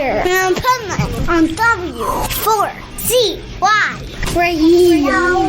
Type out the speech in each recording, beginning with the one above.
Adventure in Pipeman on W4CY Radio.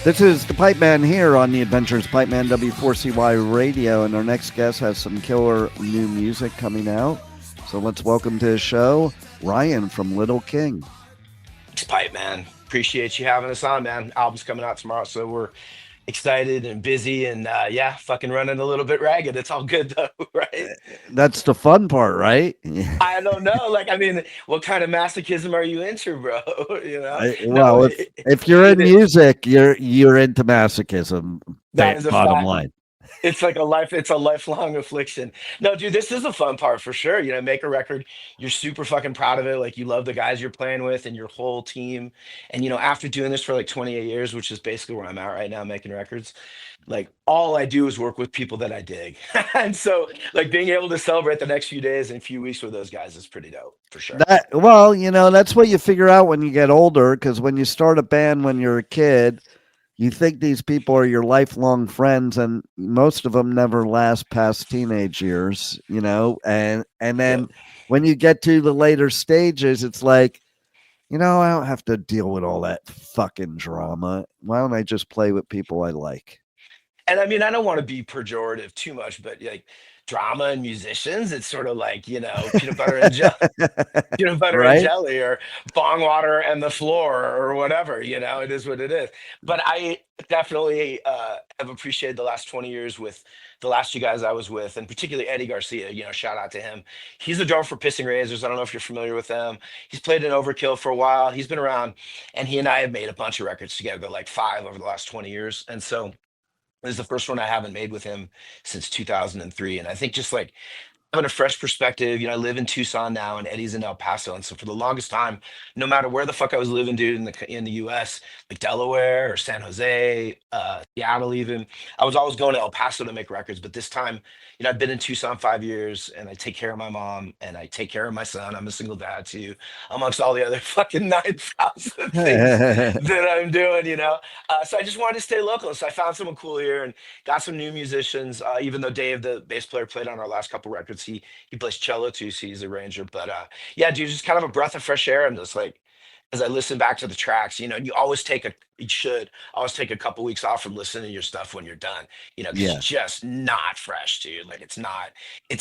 This is the Pipeman here on the Adventures of Pipeman W4CY Radio, and our next guest has some killer new music coming out. So let's welcome to the show, Ryan from Little King. It's Pipeman. Appreciate you having us on, man. Album's coming out tomorrow, so we're excited and busy and fucking running a little bit ragged. It's all good though, right? That's the fun part, right? I don't know. What kind of masochism are you into, bro? You know? If you're in music, you're into masochism. That is a bottom line. It's a lifelong affliction. No, dude, this is the fun part for sure. You know, make a record, you're super fucking proud of it. Like, you love the guys you're playing with and your whole team. And, you know, after doing this for like 28 years, which is basically where I'm at right now, making records, like, all I do is work with people that I dig. And so, like, being able to celebrate the next few days and few weeks with those guys is pretty dope for sure. That's what you figure out when you get older, because when you start a band when you're a kid, you think these people are your lifelong friends, and most of them never last past teenage years, you know? And then when you get to the later stages, it's like, you know, I don't have to deal with all that fucking drama. Why don't I just play with people I like? And I mean, I don't want to be pejorative too much, but like, drama and musicians, it's sort of like, you know, peanut butter and jelly, Right? and jelly, or bong water and the floor, or whatever. You know, it is what it is. But I definitely have appreciated the last 20 years with the last two guys I was with, and particularly Eddie Garcia. You know, shout out to him. He's the drummer for Pissing Razors. I don't know if you're familiar with them. He's played in Overkill for a while. He's been around, and he and I have made a bunch of records together, like 5 over the last 20 years. And so this is the first one I haven't made with him since 2003. And I think just like having a fresh perspective, you know, I live in Tucson now, and Eddie's in El Paso. And so for the longest time, no matter where the fuck I was living, dude, in the US, like Delaware or San Jose, Seattle even, I was always going to El Paso to make records. But this time, you know, I've been in Tucson 5 years, and I take care of my mom and I take care of my son. I'm a single dad too, amongst all the other fucking 9,000 things that I'm doing, you know. So I just wanted to stay local. So I found someone cool here and got some new musicians, even though Dave, the bass player, played on our last couple records. He plays cello too, so he's a ranger. But yeah, dude, just kind of a breath of fresh air. And just like, as I listen back to the tracks, you know, you should always take a couple weeks off from listening to your stuff when you're done, you know, 'cause it's just not fresh, dude. Like, it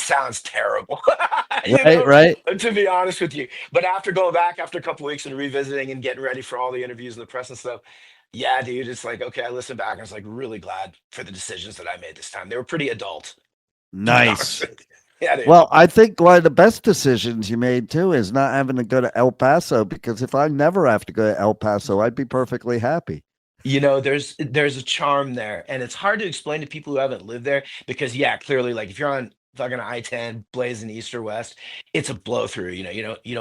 sounds terrible. Right. To be honest with you. But after going back after a couple weeks and revisiting and getting ready for all the interviews and the press and stuff, yeah, dude, it's like, okay, I listened back and I was like really glad for the decisions that I made this time. They were pretty adult. Nice. Yeah, dude. Well, I think one of the best decisions you made too is not having to go to El Paso, because if I never have to go to El Paso, I'd be perfectly happy. You know, there's a charm there, and it's hard to explain to people who haven't lived there, because yeah, clearly, like, if you're on fucking I-10 blazing east or west, it's a blow through.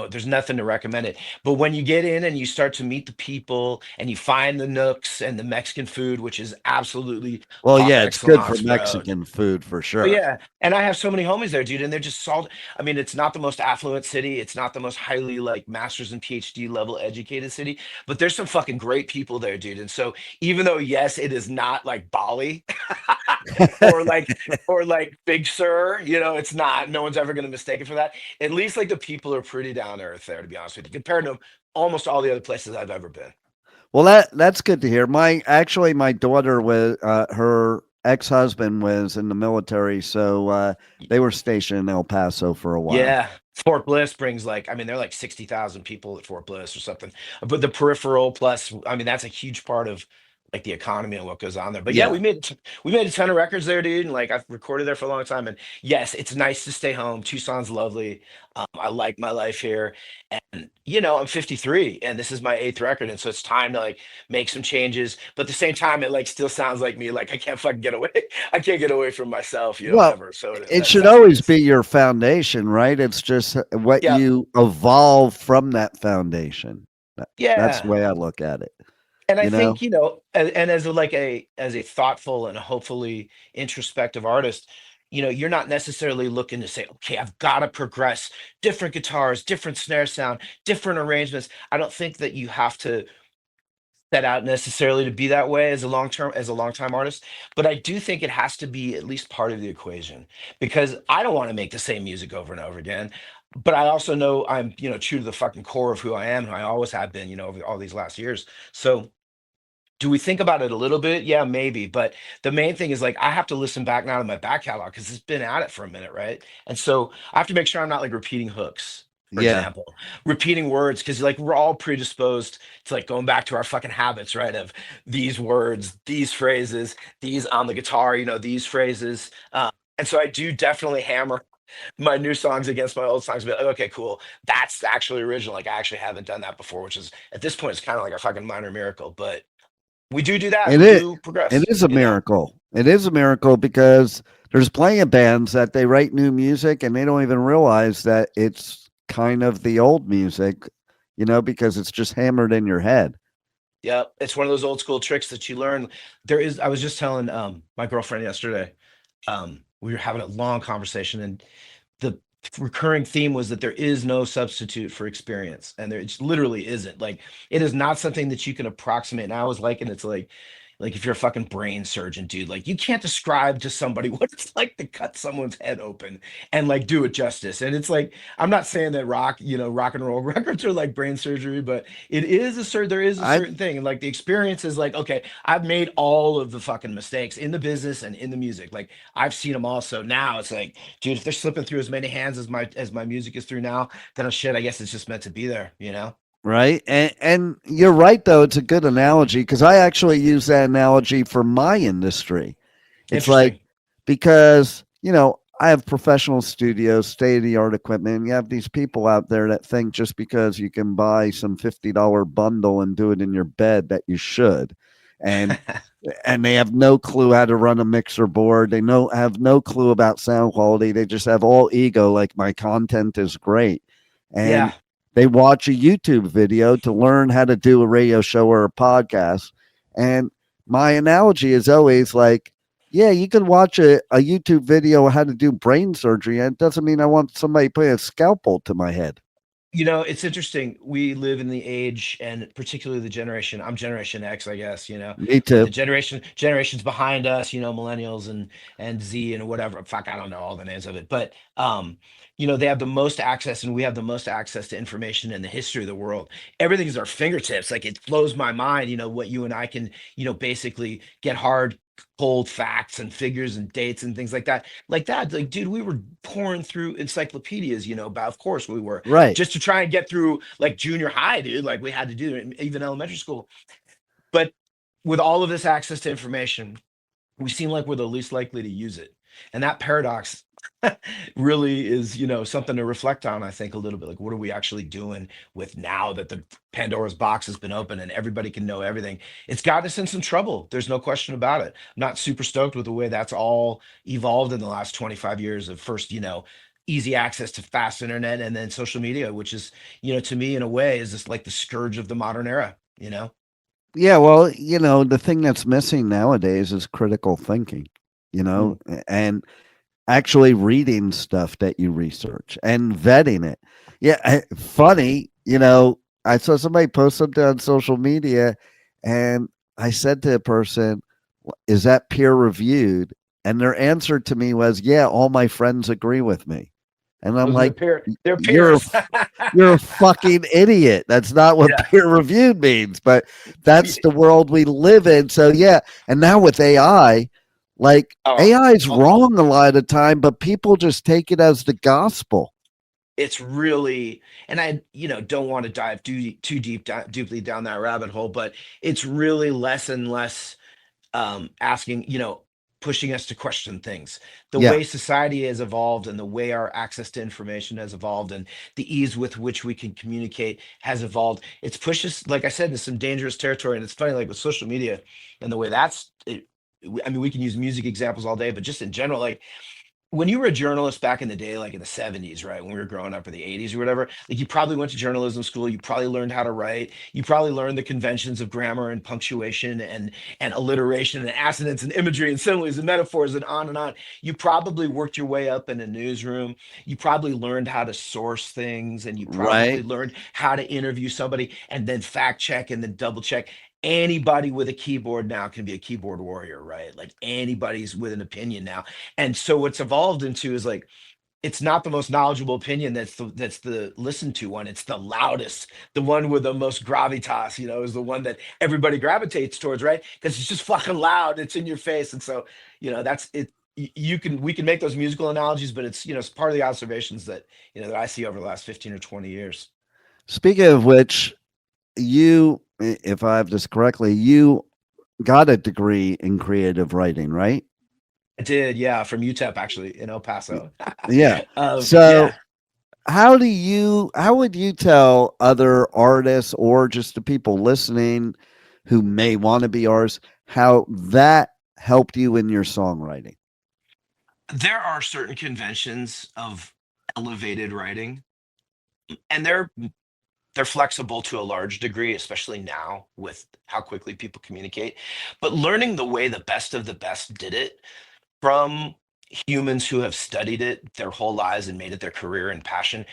There's nothing to recommend it. But when you get in and you start to meet the people and you find the nooks and the Mexican food, which is absolutely it's good for excellence, bro. Mexican food for sure. But yeah, and I have so many homies there, dude, and they're just salt. I mean, it's not the most affluent city. It's not the most highly like master's and PhD level educated city, but there's some fucking great people there, dude. And so even though, yes, it is not like Bali or like Big Sur, you know, it's not. No one's ever going to mistake it for that. At least like the people are pretty down to earth there, to be honest with you, compared to almost all the other places I've ever been. Well, that's good to hear. My daughter was her ex-husband was in the military, so they were stationed in El Paso for a while. Yeah. Fort Bliss brings they're like 60,000 people at Fort Bliss or something. But the peripheral plus, I mean, that's a huge part of like the economy and what goes on there. But yeah, we made a ton of records there, dude. And like, I've recorded there for a long time. And yes, it's nice to stay home. Tucson's lovely. I like my life here. And you know, I'm 53 and this is my 8th record. And so it's time to like make some changes. But at the same time, it like still sounds like me. Like, I can't fucking get away. I can't get away from myself, you know, ever. So it should always be your foundation, right? It's just what you evolve from that foundation. Yeah. That's the way I look at it. And I you know? think, and as a thoughtful and hopefully introspective artist, you're not necessarily looking to say, okay, I've got to progress different guitars, different snare sound, different arrangements. I don't think that you have to set out necessarily to be that way as a long time artist, but I do think it has to be at least part of the equation, because I don't want to make the same music over and over again. But I also know I'm, true to the fucking core of who I am, and I always have been, over all these last years. So do we think about it a little bit? Yeah, maybe. But the main thing is, like, I have to listen back now to my back catalog because it's been at it for a minute, right? And so I have to make sure I'm not like repeating hooks, for Yeah. example, repeating words, because like we're all predisposed to like going back to our fucking habits, right? Of these words, these phrases, these on the guitar, these phrases. And so I do definitely hammer my new songs against my old songs. Be like, okay, cool. That's actually original. Like I actually haven't done that before, which is at this point, it's kind of like a fucking minor miracle. But we do that. It We is do it progress, is a miracle. It is a miracle because there's plenty of bands that they write new music and they don't even realize that it's kind of the old music, because it's just hammered in your head. Yeah. It's one of those old school tricks that you learn. I was just telling my girlfriend yesterday, we were having a long conversation, and the recurring theme was that there is no substitute for experience. And there it literally isn't. Like it is not something that you can approximate. And I was like, and it's like if you're a fucking brain surgeon, dude, like you can't describe to somebody what it's like to cut someone's head open and like do it justice. And it's like, I'm not saying that rock and roll records are like brain surgery, but there is a I certain thing. And like the experience is like, okay, I've made all of the fucking mistakes in the business and in the music. Like I've seen them all. So now it's like, dude, if they're slipping through as many hands as my music is through now, then shit, I guess it's just meant to be there, you know? Right. And you're right though, it's a good analogy because I actually use that analogy for my industry. It's like Interesting. because, I have professional studios, state of the art equipment. And you have these people out there that think just because you can buy some $50 bundle and do it in your bed that you should. And they have no clue how to run a mixer board. They have no clue about sound quality. They just have all ego, like my content is great. And Yeah. they watch a YouTube video to learn how to do a radio show or a podcast. And my analogy is always like, yeah, you can watch a YouTube video on how to do brain surgery, and it doesn't mean I want somebody putting a scalpel to my head. It's interesting. We live in the age, and particularly the generation. I'm Generation X, I guess, Me but the too. generations behind us, millennials and Z and whatever. Fuck, I don't know all the names of it. But they have the most access, and we have the most access to information in the history of the world. Everything is our fingertips. Like it blows my mind, what you and I can, basically get hard, cold facts and figures and dates and things like that. Like that, like, dude, we were pouring through encyclopedias, but of course we were, Right. just to try and get through like junior high, dude. Like we had to do it, even elementary school. But with all of this access to information, we seem like we're the least likely to use it. And that paradox really is, something to reflect on, I think, a little bit. Like, what are we actually doing with now that the Pandora's box has been open and everybody can know everything? It's got us in some trouble. There's no question about it. I'm not super stoked with the way that's all evolved in the last 25 years of first, easy access to fast internet and then social media, which is, to me, in a way, is just like the scourge of the modern era. Yeah, well, the thing that's missing nowadays is critical thinking, Mm. and actually reading stuff that you research and vetting it. Yeah, funny, I saw somebody post something on social media and I said to the person, is that peer reviewed? And their answer to me was, yeah, all my friends agree with me. And I'm Those are like, their you're peers. you're a fucking idiot. That's not what Yeah. peer reviewed means, but that's the world we live in. So yeah, and now with AI, like Oh, AI is oh, wrong a lot of the time, but people just take it as the gospel. it's really, and I, don't want to dive too deeply down that rabbit hole, but it's really less and less asking, pushing us to question things. The Yeah. way society has evolved and the way our access to information has evolved and the ease with which we can communicate has evolved. It's pushed us, like I said, into some dangerous territory. And it's funny, like with social media and the way I mean, we can use music examples all day, but just in general, like when you were a journalist back in the day, like in the 70s, right? When we were growing up, or the 80s or whatever, like you probably went to journalism school, you probably learned how to write, you probably learned the conventions of grammar and punctuation and alliteration and assonance and imagery and similes and metaphors and on and on. You probably worked your way up in a newsroom. You probably learned how to source things, and you probably Right. learned how to interview somebody and then fact check and then double check. Anybody with a keyboard now can be a keyboard warrior, right? Like anybody's with an opinion now. And so what's evolved into is like, it's not the most knowledgeable opinion that's the listened to one. It's the loudest, the one with the most gravitas, is the one that everybody gravitates towards, right? Because it's just fucking loud. It's in your face. And so, that's it. We can make those musical analogies, but it's part of the observations that I see over the last 15 or 20 years. Speaking of which, if I have this correctly, you got a degree in creative writing, right? I did, yeah, from UTEP actually in El Paso. Yeah. Yeah. So how would you tell other artists or just the people listening who may want to be artists how that helped you in your songwriting? There are certain conventions of elevated writing, and they're flexible to a large degree, especially now with how quickly people communicate. But learning the way the best of the best did it from humans who have studied it their whole lives and made it their career and passion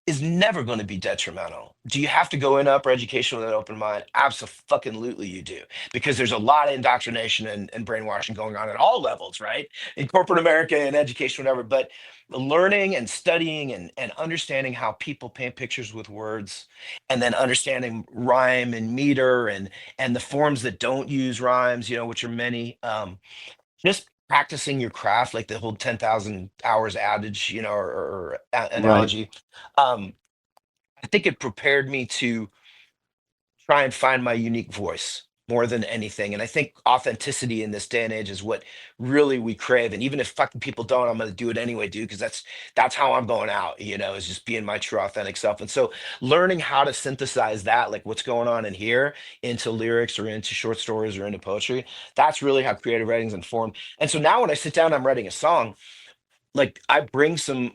is never going to be detrimental. Do you have to go in upper education with an open mind? Absolutely, you do, because there's a lot of indoctrination and brainwashing going on at all levels, right? In corporate America and education, whatever. But learning and studying and understanding how people paint pictures with words, and then understanding rhyme and meter and the forms that don't use rhymes, which are many. Just practicing your craft, like the whole 10,000 hours adage, or Right. analogy. Um, I think it prepared me to try and find my unique voice more than anything. And I think authenticity in this day and age is what really we crave. And even if fucking people don't, I'm gonna do it anyway, dude, because that's how I'm going out, is just being my true authentic self. And so learning how to synthesize that, like what's going on in here, into lyrics or into short stories or into poetry, that's really how creative writing's informed. And so now when I sit down, I'm writing a song, like I bring some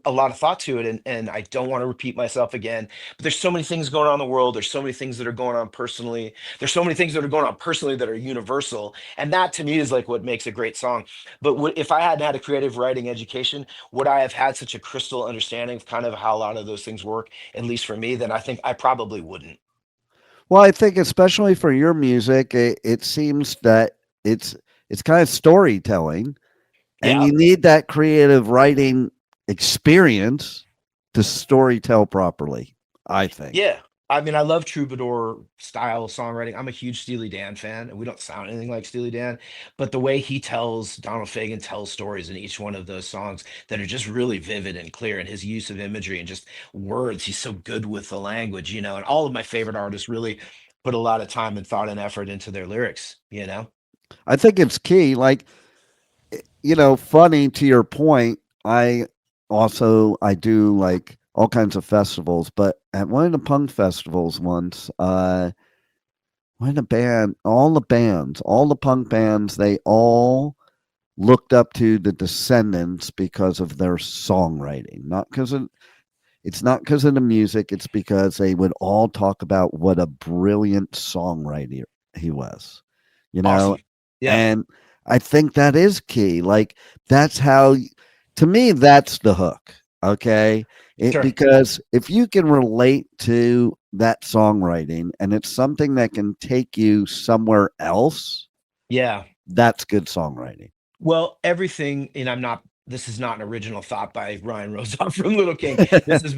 a lot of thought to it, and I don't want to repeat myself again. But there's so many things going on in the world. There's so many things that are going on personally. There's so many things that are going on personally that are universal, and that to me is like what makes a great song. But if I hadn't had a creative writing education, would I have had such a crystal understanding of kind of how a lot of those things work, at least for me? Then I think I probably wouldn't. Well, I think especially for your music, it seems that it's it's kind of storytelling, and Yeah. you need that creative writing experience to storytell properly, I think. Yeah. I mean, I love troubadour style songwriting. I'm a huge Steely Dan fan, and we don't sound anything like Steely Dan, but the way Donald Fagen tells stories in each one of those songs that are just really vivid and clear, and his use of imagery and just words, he's so good with the language, and all of my favorite artists really put a lot of time and thought and effort into their lyrics. I think it's key. Like, funny to your point, I do like all kinds of festivals, but at one of the punk festivals once, when a band, all the punk bands, they all looked up to the Descendants because of their songwriting, it's not because of the music. It's because they would all talk about what a brilliant songwriter he was, you know, Awesome. Yeah. and I think that is key. Like that's how, to me, that's the hook. Okay, Sure. because if you can relate to that songwriting and it's something that can take you somewhere else, Yeah. that's good songwriting. Well, everything, and this is not an original thought by Ryan Rosoff from Little King. This has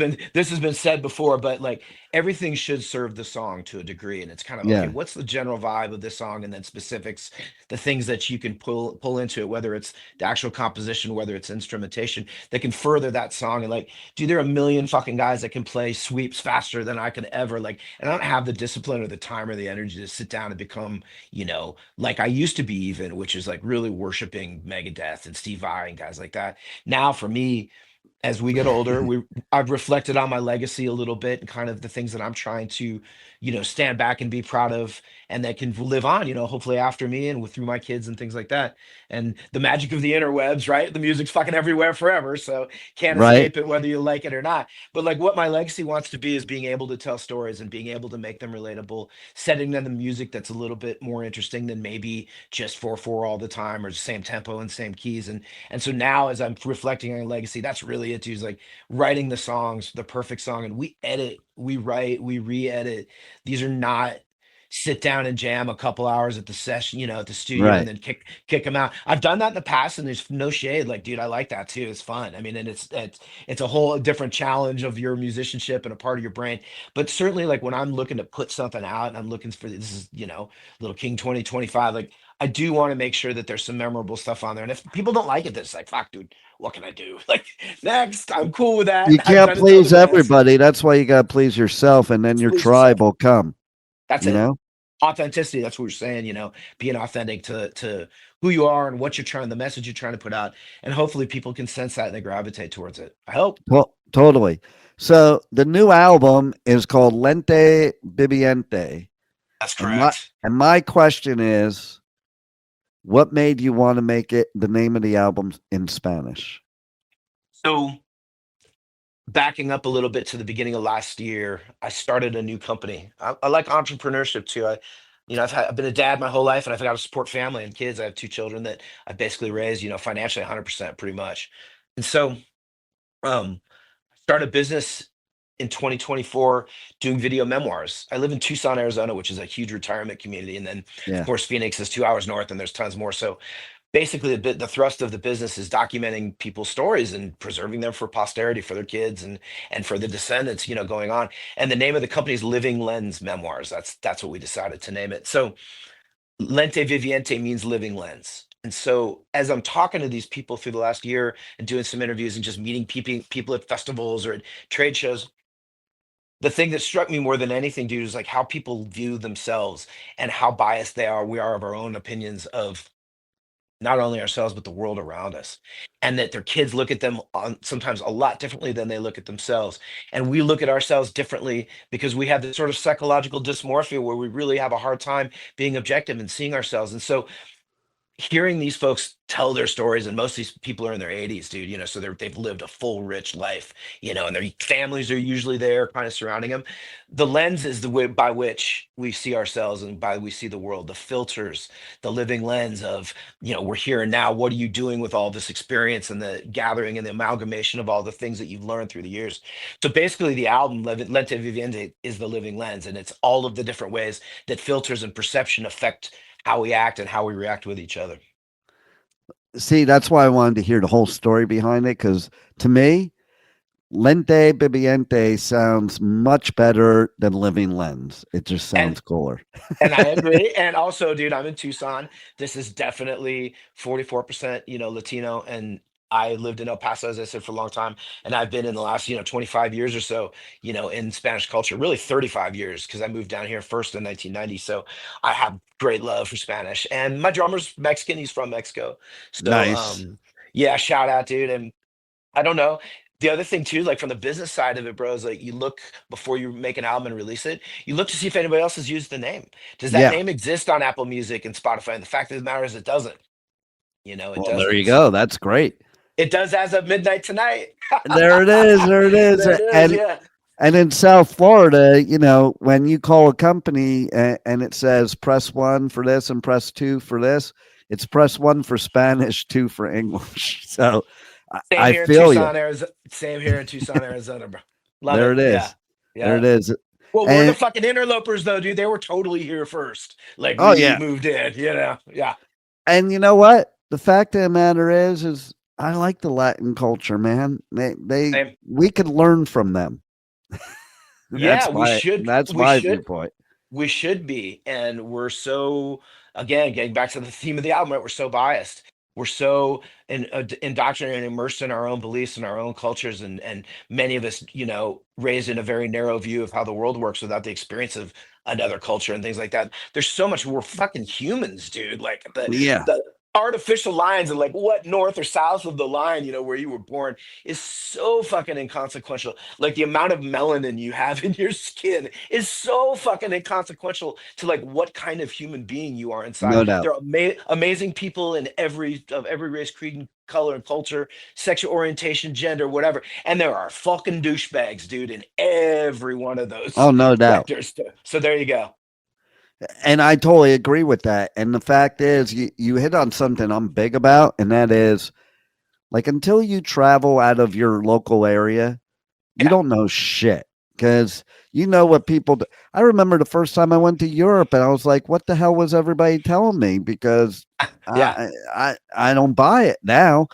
been said before, but like everything should serve the song to a degree. And it's kind of okay, Yeah, what's the general vibe of this song? And then specifics, the things that you can pull into it, whether it's the actual composition, whether it's instrumentation, that can further that song. And like, dude, there are a million fucking guys that can play sweeps faster than I could ever. Like, and I don't have the discipline or the time or the energy to sit down and become, like I used to be, even, which is like really worshiping Megadeth and Steve Vai and guys like that. Now for me, as we get older, I've reflected on my legacy a little bit and kind of the things that I'm trying to, stand back and be proud of and that can live on, hopefully after me and through my kids and things like that. And the magic of the interwebs, right? The music's fucking everywhere forever, so can't Right. escape it whether you like it or not. But like what my legacy wants to be is being able to tell stories and being able to make them relatable, setting them the music that's a little bit more interesting than maybe just 4/4 all the time or the same tempo and same keys. And so now, as I'm reflecting on legacy, that's really it. Too, is like writing the songs, the perfect song, and we edit, we write, we re-edit. These are not sit down and jam a couple hours at the session, at the studio, and Right. then kick them out. I've done that in the past, and there's no shade. Like, dude, I like that too. It's fun. I mean, and it's a whole different challenge of your musicianship and a part of your brain. But certainly, like when I'm looking to put something out, and I'm looking for this is Little King 2025. Like I do want to make sure that there's some memorable stuff on there. And if people don't like it, it's like, fuck, dude, what can I do? Like, next, I'm cool with that. You I've can't done it to other please bands. everybody. That's why you got to please yourself, and then Just your please yourself. tribe will come. That's You it. know. Authenticity. That's what we're saying. Being authentic to who you are and what you're trying, the message you're trying to put out, and hopefully people can sense that and they gravitate towards it. I hope. Well, totally. So the new album is called Lente Viviente, That's and my correct. and my question is, what made you want to make it the name of the album in Spanish? So backing up a little bit to the beginning of last year, I started a new company. I like entrepreneurship too. I've been a dad my whole life, and I've got to support family and kids. I have two children that I basically raised, financially 100% pretty much. And so, um, started a business in 2024 doing video memoirs. I live in Tucson, Arizona, which is a huge retirement community. And then, of Yeah. course, Phoenix is 2 hours north, and there's tons more. So basically, the thrust of the business is documenting people's stories and preserving them for posterity, for their kids and for the descendants, going on. And the name of the company is Living Lens Memoirs. That's what we decided to name it. So Lente Viviente means living lens. And so, as I'm talking to these people through the last year and doing some interviews and just meeting people at festivals or at trade shows, the thing that struck me more than anything, dude, is like how people view themselves and how biased we are of our own opinions of not only ourselves but the world around us, and that their kids look at them on sometimes a lot differently than they look at themselves, and we look at ourselves differently because we have this sort of psychological dysmorphia where we really have a hard time being objective and seeing ourselves. And so hearing these folks tell their stories, and most of these people are in their 80s, dude, so they've lived a full rich life, and their families are usually there kind of surrounding them. The lens is the way by which we see ourselves and by we see the world, the filters, the living lens of, we're here and now, what are you doing with all this experience and the gathering and the amalgamation of all the things that you've learned through the years. So basically the album Lente Viviente is the living lens, and it's all of the different ways that filters and perception affect how we act and how we react with each other. See, that's why I wanted to hear the whole story behind it, because to me, Lente Viviente sounds much better than Living Lens. It just And sounds cooler. and I agree. And also, dude, I'm in Tucson. This is definitely 44%, Latino. And I lived in El Paso, as I said, for a long time. And I've been in the last, 25 years or so, in Spanish culture, really 35 years, because I moved down here first in 1990. So I have great love for Spanish. And my drummer's Mexican. He's from Mexico. So, Nice. yeah, shout out, dude. And I don't know. The other thing too, like from the business side of it, bro, is like you look before you make an album and release it, you look to see if anybody else has used the name. Does that Yeah. name exist on Apple Music and Spotify? And the fact of the matter is it doesn't. It Well, there you doesn't. go. That's great. It does as of midnight tonight. There it is. There it is. There it is, yeah. And in South Florida, when you call a company and it says press 1 for this and press 2 for this, it's press 1 for Spanish, 2 for English. So Same I here in feel you. Tucson, Arizona. Same here in Tucson, Arizona, bro. Love There it. it is. Yeah. There Yeah. it is. Well, we're the And fucking interlopers though, dude. They were totally here first. Like oh we yeah. moved in, Yeah. And you know what? The fact of the matter is I like the Latin culture, man. Same. We could learn from them. Yeah, That's we my should. viewpoint. We should be, and we're so, again, getting back to the theme of the album, right? We're so biased. We're so indoctrinated and immersed in our own beliefs and our own cultures, and many of us, raised in a very narrow view of how the world works without the experience of another culture and things like that. There's so much. We're fucking humans, dude. Like Yeah. the artificial lines and like what north or south of the line, where you were born is so fucking inconsequential. Like the amount of melanin you have in your skin is so fucking inconsequential to like what kind of human being you are inside. No doubt. There are amazing people in every race, creed, and color and culture, sexual orientation, gender, whatever. And there are fucking douchebags, dude, in every one of those Oh, no doubt. sectors. So there you go. And I totally agree with that. And the fact is, you hit on something I'm big about, and that is like until you travel out of your local area, you Yeah. don't know shit because you know what people do. I remember the first time I went to Europe, and I was like, "What the hell was everybody telling me?" Because Yeah. I don't buy it now,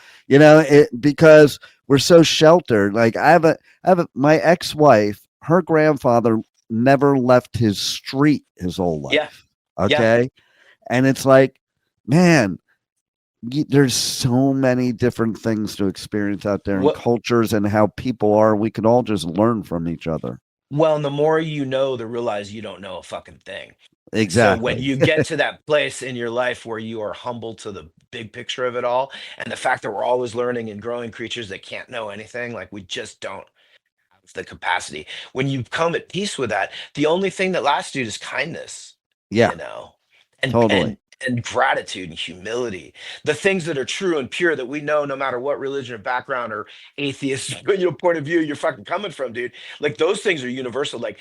because we're so sheltered. Like I have my ex-wife, her grandfather never left his street his whole life. Yeah. Okay. And it's like, man, there's so many different things to experience out there and What cultures and how people are. We can all just learn from each other. Well, and the more you know, the realize you don't know a fucking thing. So when Exactly. you get to that place in your life where you are humble to the big picture of it all, and the fact that we're always learning and growing creatures that can't know anything, like we just don't have the capacity. When you come at peace with that, the only thing that lasts, dude, is kindness, Yeah, you know, and totally. gratitude and humility. The things that are true and pure that we know, no matter what religion or background or atheist point of view you're fucking coming from, dude. Like those things are universal. Like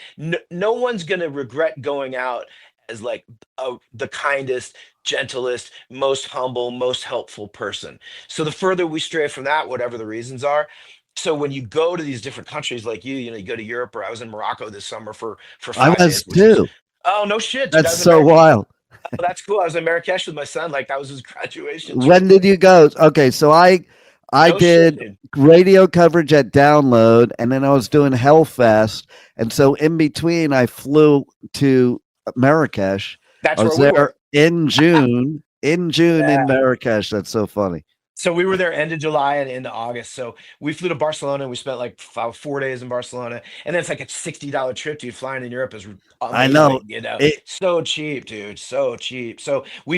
no one's gonna regret going out as like the kindest, gentlest, most humble, most helpful person. So the further we stray from that, whatever the reasons are. So when you go to these different countries, like you go to Europe, or I was in Morocco this summer for I 5 days, was which was, too. oh no shit, dude. I That's was in so Marrakesh. wild. Oh, that's cool. I was in Marrakesh with my son. Like that was his graduation When trip. did you go? Okay, so I No shit, did dude. radio coverage at Download, and then I was doing Hellfest, and so in between, I flew to Marrakesh. I That's where was we there were. in June. In June in Yeah. Marrakesh. That's so funny. So we were there end of July and into August. So we flew to Barcelona and we spent like 4 days in Barcelona. And then it's like a $60 trip, dude. Flying in Europe is I know amazing. it. So cheap, dude. So cheap. So we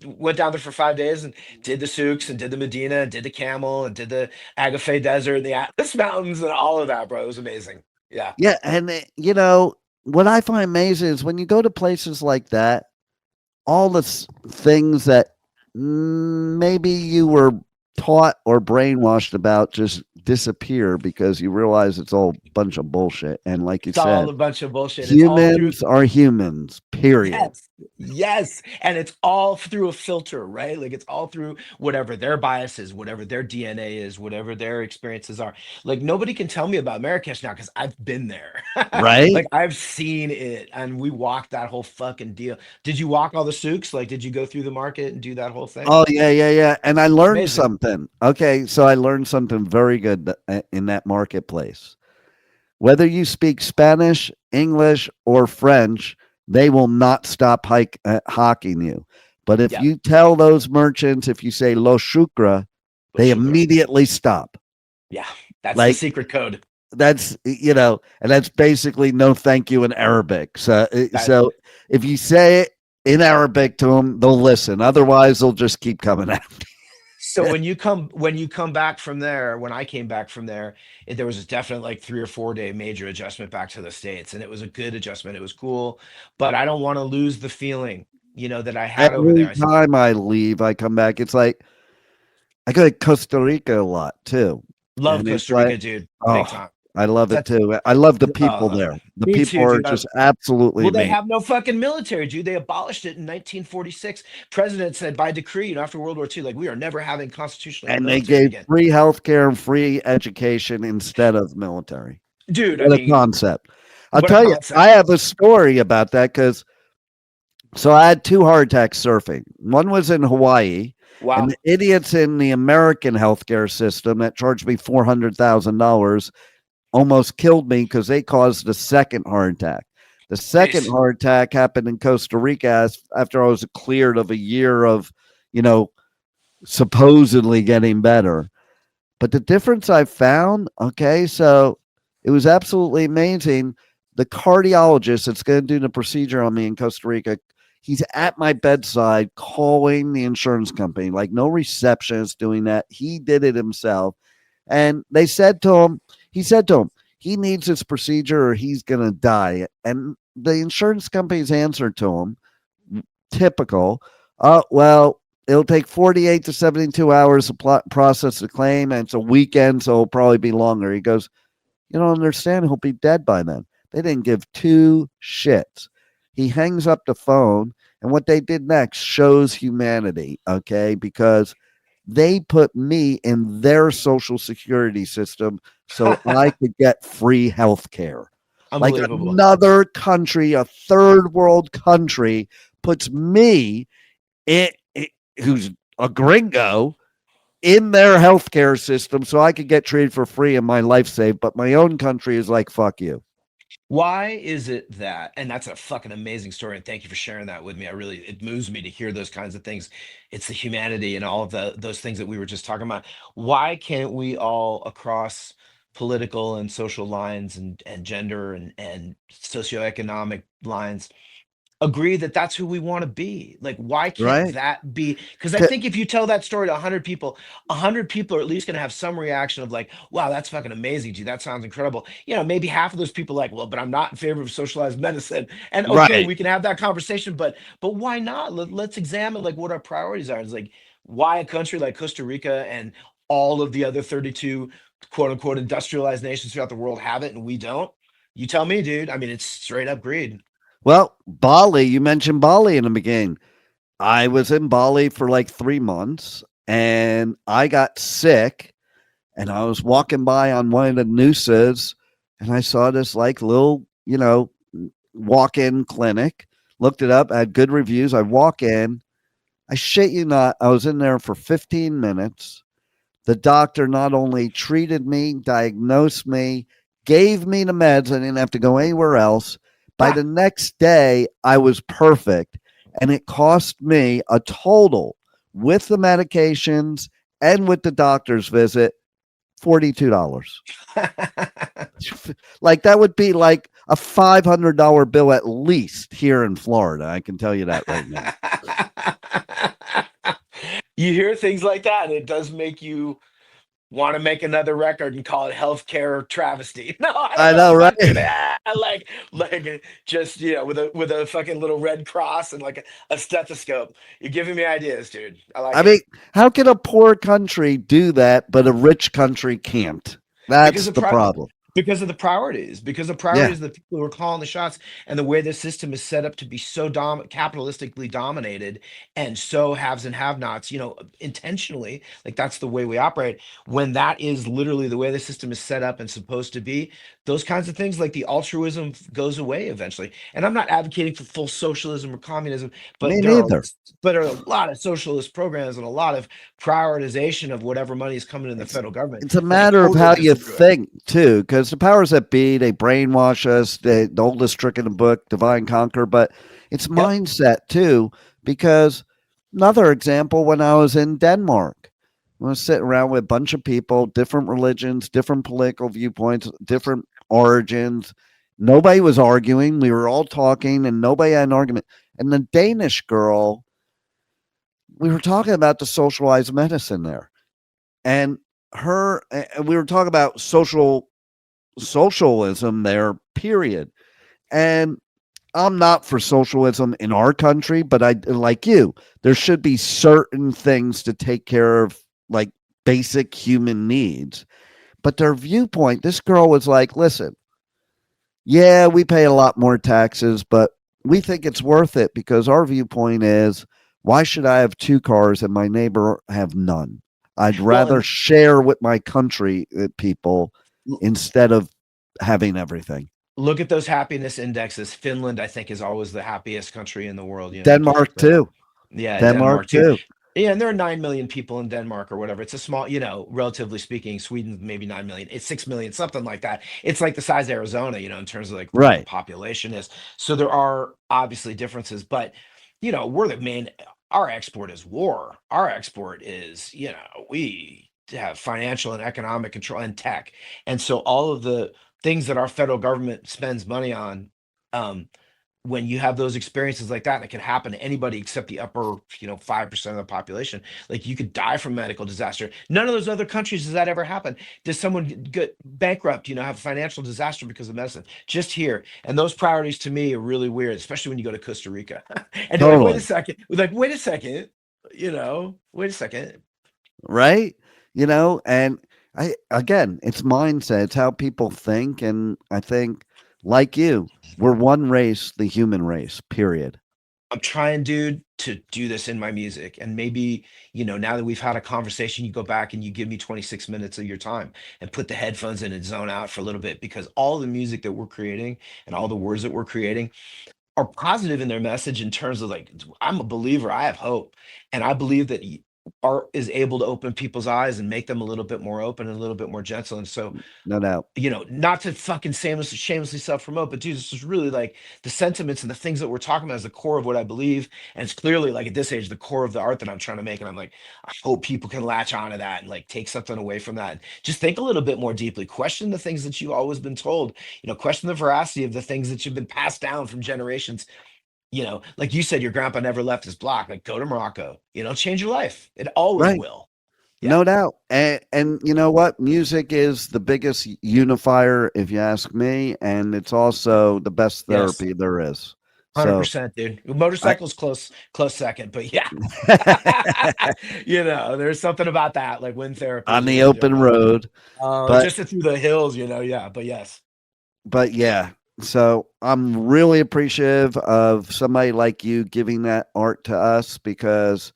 went down there for 5 days and did the souks and did the Medina and did the Camel and did the Agafay Desert and the Atlas Mountains and all of that, bro. It was amazing. Yeah. Yeah, and what I find amazing is when you go to places like that, all the things that maybe you were taught or brainwashed about just disappear because you realize it's all a bunch of bullshit. And like you It's all said, a bunch of bullshit. It's all through. humans are humans, period. Yes, yes. And it's all through a filter, right? Like it's all through whatever their bias is, whatever their DNA is, whatever their experiences are. Like nobody can tell me about Marrakesh now because I've been there. Right? Like I've seen it and we walked that whole fucking deal. Did you walk all the souks? Like, did you go through the market and do that whole thing? Oh, yeah. And I learned Amazing. something. Okay. So I learned something very good in that marketplace. Whether you speak Spanish, English, or French, they will not stop hawking you. But if Yeah. you tell those merchants, if you say lo shukra, they Sugar. immediately stop. Yeah, that's the Like secret code. that's and that's basically no thank you in Arabic. So That- so if you say it in Arabic to them, they'll listen. Otherwise, they'll just keep coming at you. So when you come back from there, when I came back from there, there was a definite like 3 or 4 day major adjustment back to the States, and it was a good adjustment. It was cool, but I don't want to lose the feeling, that I had over Every there. time I leave, I come back. It's like I go to Costa Rica a lot too. Love And it's Costa Rica, like, dude. oh, Big time. I love it That's too. I love the people there. The me people too, are dude. just absolutely Well, they amazing. have no fucking military, dude. They abolished it in 1946. President said by decree, after World War II, like we are never having constitutional And they military gave again. free healthcare and free education instead of military. Dude, What a concept. I'll what a tell you, concept. I have a story about that because so I had 2 heart attacks surfing. One was in Hawaii. Wow. And the idiots in the American healthcare system that charged me $400,000 almost killed me because they caused the second heart attack. The second Jeez. heart attack happened in Costa Rica after I was cleared of a year of, supposedly getting better. But the difference I found, okay, so it was absolutely amazing. The cardiologist that's going to do the procedure on me in Costa Rica, He's at my bedside calling the insurance company, like no receptionist doing that. He did it himself. And they said to him, he needs this procedure or he's going to die. And the insurance company's answer to him, typical, well, it'll take 48 to 72 hours to process the claim, and it's a weekend, so it'll probably be longer. He goes, you don't understand, he'll be dead by then. They didn't give two shits. He hangs up the phone, and what they did next shows humanity, okay? Because they put me in their social security system so I could get free health care. Like Unbelievable. another country, a third world country, puts me, who's a gringo, in their healthcare system so I could get treated for free and my life saved. But my own country is like, fuck you. Why is it that, and that's a fucking amazing story, and thank you for sharing that with me. It moves me to hear those kinds of things. It's the humanity and all of those things that we were just talking about. Why can't we all across political and social lines and gender and socioeconomic lines agree that that's who we want to be? Like, why can't Right. that be? Because I think if you tell that story to 100 people, 100 people are at least going to have some reaction of like, wow, that's fucking amazing, gee, that sounds incredible. Maybe half of those people like, well, but I'm not in favor of socialized medicine. And okay, Right. we can have that conversation, but why not? Let's examine like what our priorities are. It's like, why a country like Costa Rica and all of the other 32 quote unquote industrialized nations throughout the world have it and we don't? You tell me, dude. I mean, it's straight up greed. Well, Bali, you mentioned Bali in the beginning. I was in Bali for like 3 months and I got sick and I was walking by on one of the nooses and I saw this like little, walk-in clinic, looked it up, had good reviews. I walk in, I shit you not, I was in there for 15 minutes. The doctor not only treated me, diagnosed me, gave me the meds. I didn't have to go anywhere else. By the next day, I was perfect. And it cost me a total with the medications and with the doctor's visit, $42. Like that would be like a $500 bill at least here in Florida. I can tell you that right now. You hear things like that, and it does make you want to make another record and call it healthcare travesty. No, I don't I know know, if right? that's gonna like just with a fucking little red cross and like a stethoscope. You're giving me ideas, dude. I like I it. mean, how can a poor country do that, but a rich country can't? Because That's of the problem. because of the priorities, because the Yeah. priorities of the people who are calling the shots and the way the system is set up to be so capitalistically dominated and so haves and have-nots, intentionally, like that's the way we operate. When that is literally the way the system is set up and supposed to be, those kinds of things like the altruism goes away eventually. And I'm not advocating for full socialism or communism, Me but neither. there are a lot of socialist programs and a lot of prioritization of whatever money is coming in the federal government It's a that I matter of totally how you disagree with. think, too, because the powers that be, they brainwash us, the oldest trick in the book, divide and conquer, but it's Yep. mindset, too, because another example, when I was in Denmark, I was sitting around with a bunch of people, different religions, different political viewpoints, different origins. Nobody was arguing. We were all talking, and nobody had an argument. And the Danish girl, we were talking about the socialized medicine there. And we were talking about socialism there, period. And I'm not for socialism in our country, but I like you. There should be certain things to take care of, like basic human needs. But their viewpoint, this girl was like, listen, yeah, we pay a lot more taxes, but we think it's worth it because our viewpoint is, why should I have two cars and my neighbor have none? I'd Well, rather share with my country people and instead of having everything. look at those happiness indexes. Finland, I think, is always the happiest country in the world. Denmark too. Yeah, Denmark Denmark too. too. Yeah, and there are 9 million people in Denmark or whatever. It's a small, relatively speaking. Sweden maybe 9 million. It's 6 million, something like that. It's like the size of Arizona, in terms of like what the Right. population is. So there are obviously differences, but we're the main. Our export is war. Our export is, we have financial and economic control and tech, and so all of the things that our federal government spends money on. when you have those experiences like that, and it can happen to anybody except the upper, 5% of the population. Like you could die from medical disaster. None of those other countries does that ever happen. Does someone get bankrupt, have a financial disaster because of medicine? Just here. And those priorities to me are really weird, especially when you go to Costa Rica. And you're like, wait a second. We're like, wait a second, wait a second. Right. And it's mindset. It's how people think. And I think, like you, we're one race, the human race, period. I'm trying, dude, to do this in my music. And maybe, now that we've had a conversation, you go back and you give me 26 minutes of your time and put the headphones in and zone out for a little bit, because all the music that we're creating and all the words that we're creating are positive in their message, in terms of like, I'm a believer, I have hope. And I believe that art is able to open people's eyes and make them a little bit more open and a little bit more gentle. And so, no doubt, not to fucking shamelessly self-promote, but dude, this is really like the sentiments and the things that we're talking about is the core of what I believe. And it's clearly, like, at this age, the core of the art that I'm trying to make. And I'm like, I hope people can latch onto that and like take something away from that. Just think a little bit more deeply, question the things that you've always been told, question the veracity of the things that you've been passed down from generations. Like you said, your grandpa never left his block. Like, go to Morocco, change your life. It always will. Yeah. No doubt. And you know what? Music is the biggest unifier, if you ask me. And it's also the best therapy there is. 100%, dude. Motorcycles close second, but yeah. There's something about that, like wind therapy. On the open road. Just through the hills, yeah, but yes. But yeah. So I'm really appreciative of somebody like you giving that art to us, because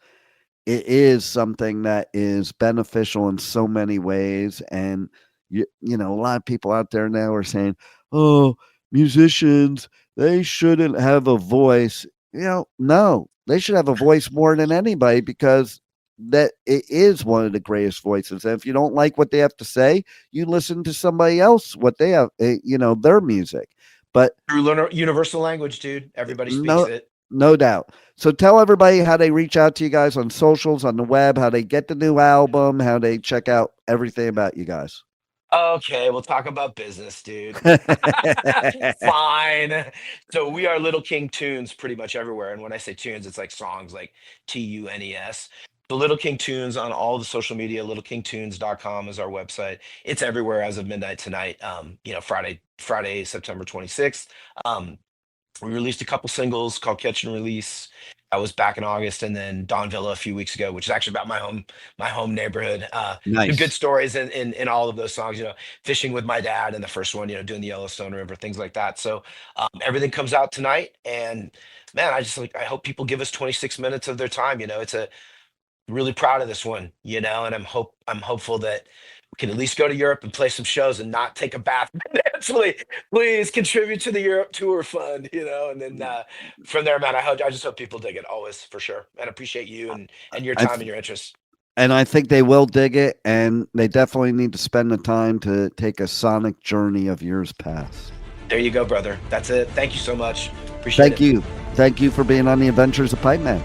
it is something that is beneficial in so many ways. And, a lot of people out there now are saying, oh, musicians, they shouldn't have a voice. No, they should have a voice more than anybody, because that it is one of the greatest voices. And if you don't like what they have to say, you listen to somebody else, what they have, their music. But through universal language, dude, everybody speaks it. No doubt. So tell everybody how they reach out to you guys on socials, on the web, how they get the new album, how they check out everything about you guys. Okay, we'll talk about business, dude. Fine. So we are Little King Tunes pretty much everywhere. And when I say tunes, it's like songs, like TUNES. The Little King Tunes on all the social media. LittleKingTunes.com is our website. It's everywhere as of midnight tonight. Friday, September 26th. We released a couple singles called Catch and Release. I was back in August, and then Don Villa a few weeks ago, which is actually about my home neighborhood. Nice. Some good stories in all of those songs. Fishing with my dad in the first one. Doing the Yellowstone River, things like that. So everything comes out tonight, and man, I hope people give us 26 minutes of their time. It's really proud of this one. And I'm hopeful that we can at least go to Europe and play some shows and not take a bath financially. Please contribute to the Europe tour fund, and then from there, man, I just hope people dig it always, for sure. And appreciate you and your time and your interest. And I think they will dig it, and they definitely need to spend the time to take a sonic journey of years past. There you go, brother. That's it. Thank you so much. Appreciate it. Thank you for being on the Adventures of Pipeman.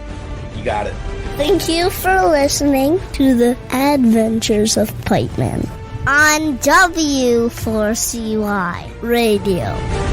You got it. Thank you for listening to the Adventures of Pipeman on W4CY Radio.